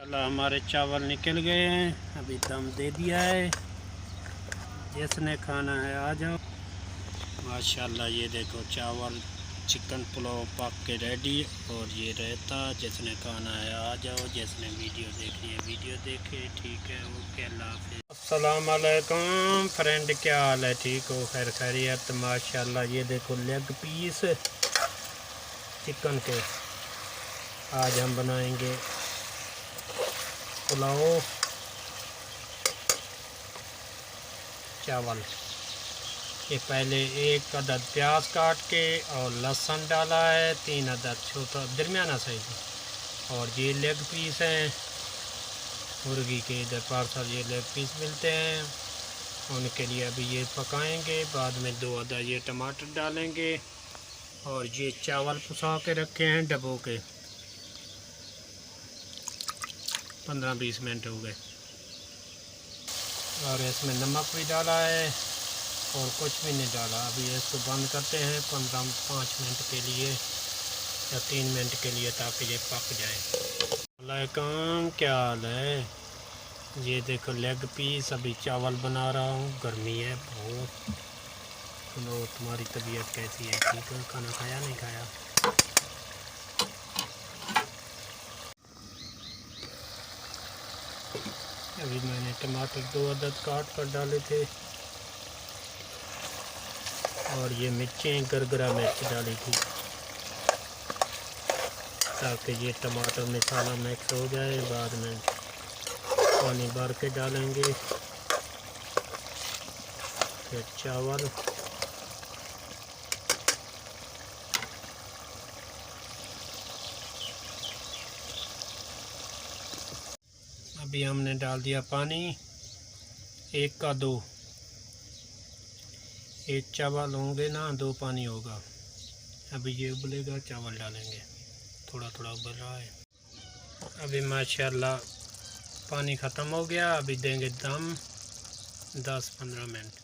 चलो हमारे चावल निकल गए हैं, अभी दम दे दिया है। जिसने खाना है आ जाओ। माशाल्लाह ये देखो चावल चिकन पुलाव पक के रेडी। और ये रहता, जिसने खाना है आ जाओ, जिसने वीडियो देखनी है वीडियो देखे। ठीक है, ओके, अल्लाह हाफिज़। अस्सलाम वालेकुम फ्रेंड, क्या हाल है? ठीक हो? खैर खैरियत? माशाल्लाह ये देखो लेग पीस चिकन के। आज हम बनाएंगे पुलाव चावल। ये पहले एक अदद प्याज काट के और लहसुन डाला है, 3 अदद छोटा दरमियाना साइज। और ये लेग पीस हैं मुर्गी के, इधर पार्सल ये लेग पीस मिलते हैं, उनके लिए अभी ये पकाएंगे। बाद में 2 अदद ये टमाटर डालेंगे। और ये चावल पुसा के रखे हैं डब्बों के, 15-20 मिनट हो गए। और इसमें नमक भी डाला है और कुछ भी नहीं डाला। अभी इसको बंद करते हैं 5 मिनट के लिए या 3 मिनट के लिए, ताकि ये पक जाए। वालेकुम, क्या हाल है? ये देखो लेग पीस। अभी चावल बना रहा हूँ, गर्मी है बहुत। सुनो, तुम्हारी तबीयत कैसी है? ठीक है? खाना खाया नहीं खाया? अभी मैंने टमाटर 2 अदद काट कर डाले थे। और ये मिर्चें गरगरा मिर्च डाली थी, ताकि ये टमाटर मसाला मिक्स हो जाए। बाद में पानी भर के डालेंगे, फिर चावल। अभी हमने डाल दिया पानी 1 का 2। 1 चावल होंगे ना, 2 पानी होगा। अभी ये उबलेगा, चावल डालेंगे। थोड़ा थोड़ा उबल रहा है। अभी माशाल्लाह पानी ख़त्म हो गया। अभी देंगे दम 10-15 मिनट।